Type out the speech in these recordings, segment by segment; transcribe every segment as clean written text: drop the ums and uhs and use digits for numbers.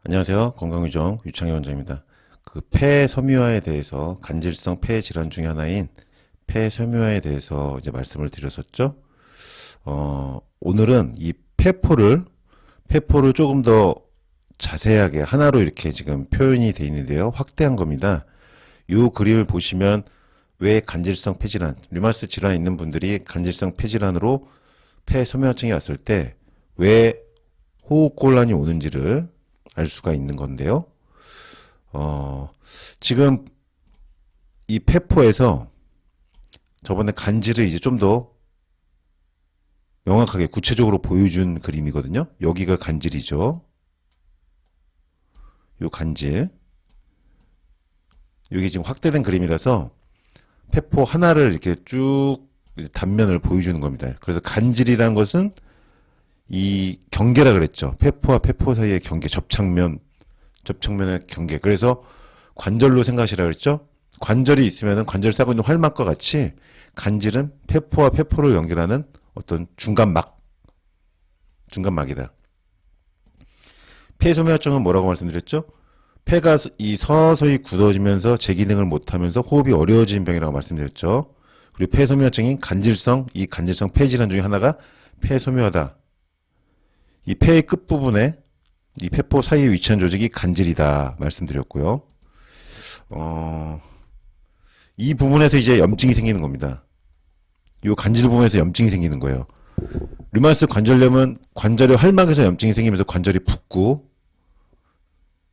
안녕하세요. 건강유정 유창희 원장입니다. 그 폐섬유화에 대해서 간질성 폐 질환 중에 하나인 폐섬유화에 대해서 이제 말씀을 드렸었죠. 오늘은 이 폐포를 조금 더 자세하게 하나로 이렇게 지금 표현이 되어 있는데요. 확대한 겁니다. 이 그림을 보시면 왜 간질성 폐질환, 류마티스 질환 있는 분들이 간질성 폐질환으로 폐섬유화증이 왔을 때 왜 호흡곤란이 오는지를 알 수가 있는 건데요. 지금 이 폐포에서 저번에 간질을 이제 좀 더 명확하게 구체적으로 보여준 그림이거든요. 여기가 간질이죠. 요 간질. 여기 지금 확대된 그림이라서 폐포 하나를 이렇게 쭉 단면을 보여주는 겁니다. 그래서 간질이라는 것은 이 경계라 그랬죠. 폐포와 폐포 사이의 경계, 접착면의 경계. 그래서 관절로 생각하시라 그랬죠. 관절이 있으면 관절 싸고 있는 활막과 같이 간질은 폐포와 폐포를 연결하는 어떤 중간막이다. 폐소멸증은 뭐라고 말씀드렸죠? 폐가 이 서서히 굳어지면서 제 기능을 못하면서 호흡이 어려워지는 병이라고 말씀드렸죠. 그리고 폐소멸증인 이 간질성 폐질환 중에 하나가 폐소묘하다. 이 폐의 끝부분에 이 폐포 사이에 위치한 조직이 간질이다 말씀드렸고요. 이 부분에서 이제 염증이 생기는 겁니다. 이 간질 부분에서 염증이 생기는 거예요. 류마티스 관절염은 관절의 활막에서 염증이 생기면서 관절이 붓고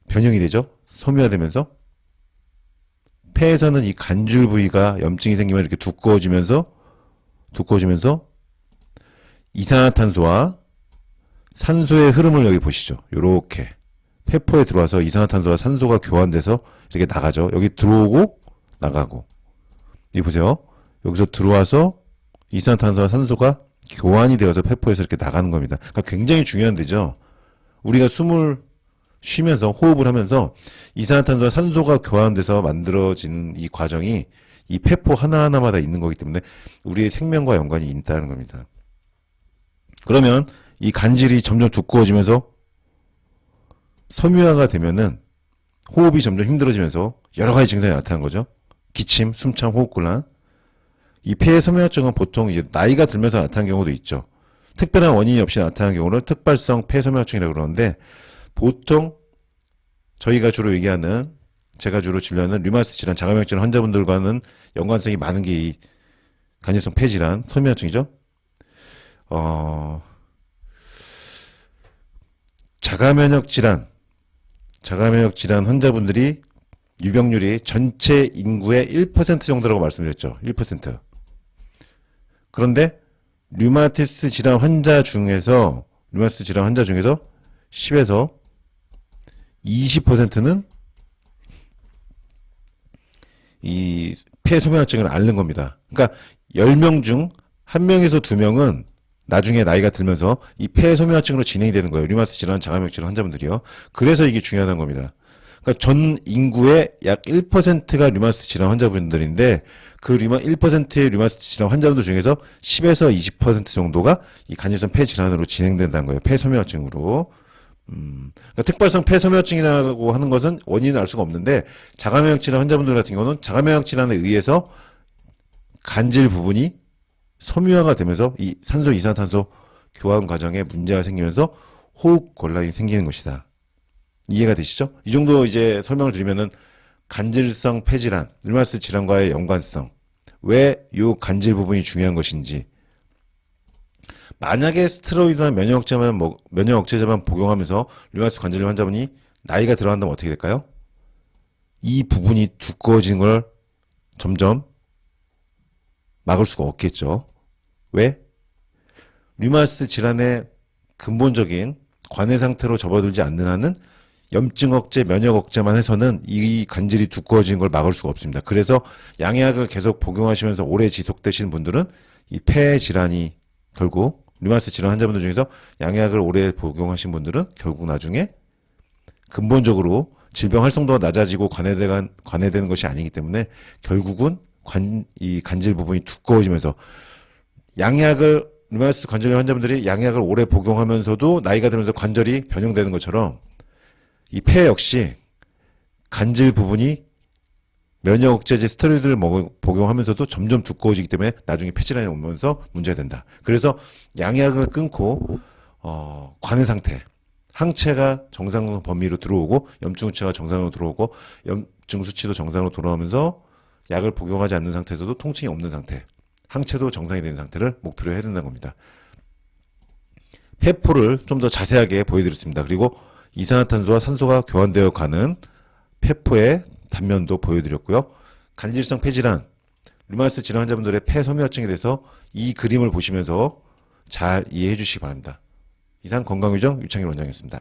변형이 되죠. 섬유화되면서 폐에서는 이 간질 부위가 염증이 생기면 이렇게 두꺼워지면서 이산화탄소와 산소의 흐름을 여기 보시죠. 요렇게 폐포에 들어와서 이산화탄소와 산소가 교환돼서 이렇게 나가죠. 여기 들어오고 나가고. 여기 보세요. 여기서 들어와서 이산화탄소와 산소가 교환이 되어서 폐포에서 이렇게 나가는 겁니다. 그러니까 굉장히 중요한 데죠. 우리가 숨을 쉬면서 호흡을 하면서 이산화탄소와 산소가 교환돼서 만들어지는 이 과정이 이 폐포 하나하나마다 있는 거기 때문에 우리의 생명과 연관이 있다는 겁니다. 그러면 이 간질이 점점 두꺼워지면서 섬유화가 되면은 호흡이 점점 힘들어지면서 여러 가지 증상이 나타나는 거죠. 기침, 숨참, 호흡곤란. 이 폐의 섬유화증은 보통 이제 나이가 들면서 나타나는 경우도 있죠. 특별한 원인이 없이 나타나는 경우를 특발성 폐섬유화증이라고 그러는데 보통 제가 주로 진료하는 류마티스 질환, 자가면역 질환 환자분들과는 연관성이 많은 게 이 간질성 폐질환, 섬유화증이죠. 자가면역 질환 환자분들이 유병률이 전체 인구의 1% 정도라고 말씀드렸죠. 1%. 그런데 류마티스 질환 환자 중에서 10에서 20%는 이 폐소변증을 앓는 겁니다. 그러니까 10명 중 1명에서 2명은 나중에 나이가 들면서 이 폐소변증으로 진행이 되는 거예요. 류마티스 질환, 자가면역 질환 환자분들이요. 그래서 이게 중요하다는 겁니다. 그러니까 전 인구의 약 1%가 류마티스 질환 환자분들인데 그 1%의 류마티스 질환 환자분들 중에서 10에서 20% 정도가 이 간질성 폐질환으로 진행된다는 거예요. 폐소변증으로. 그러니까 특발성 폐섬유화증이라고 하는 것은 원인을 알 수가 없는데 자가면역 질환 환자분들 같은 경우는 자가면역 질환에 의해서 간질 부분이 섬유화가 되면서 이 산소 이산화탄소 교환 과정에 문제가 생기면서 호흡 곤란이 생기는 것이다. 이해가 되시죠? 이 정도 이제 설명을 드리면은 간질성 폐질환, 류마티스 질환과의 연관성, 왜 이 간질 부분이 중요한 것인지. 만약에 스테로이드나 면역 억제제만 복용하면서 류마티스 관절염 환자분이 나이가 들어간다면 어떻게 될까요? 이 부분이 두꺼워지는 걸 점점 막을 수가 없겠죠. 왜? 류마티스 질환의 근본적인 관해 상태로 접어들지 않는 한은 염증 억제, 면역 억제만 해서는 이 간질이 두꺼워지는 걸 막을 수가 없습니다. 그래서 양약을 계속 복용하시면서 오래 지속되시는 분들은 이 폐 질환이 결국 류마티스 질환 환자분들 중에서 양약을 오래 복용하신 분들은 결국 나중에 근본적으로 질병 활성도가 낮아지고 관해되는 것이 아니기 때문에 결국은 이 간질 부분이 두꺼워지면서 류마티스 관절염 환자분들이 양약을 오래 복용하면서도 나이가 들면서 관절이 변형되는 것처럼 이 폐 역시 간질 부분이 면역 억제제 스테로이드를 복용하면서도 점점 두꺼워지기 때문에 나중에 폐질환이 오면서 문제가 된다. 그래서 양약을 끊고 관해 상태, 항체가 정상 범위로 들어오고 염증 수치가 정상으로 들어오고 염증 수치도 정상으로 돌아오면서 약을 복용하지 않는 상태에서도 통증이 없는 상태, 항체도 정상이 된 상태를 목표로 해야 된다는 겁니다. 폐포를 좀 더 자세하게 보여드렸습니다. 그리고 이산화탄소와 산소가 교환되어 가는 폐포의 단면도 보여드렸고요. 간질성 폐질환, 류마티스 질환 환자분들의 폐 소멸증에 대해서 이 그림을 보시면서 잘 이해해 주시기 바랍니다. 이상 건강유정 유창일 원장이었습니다.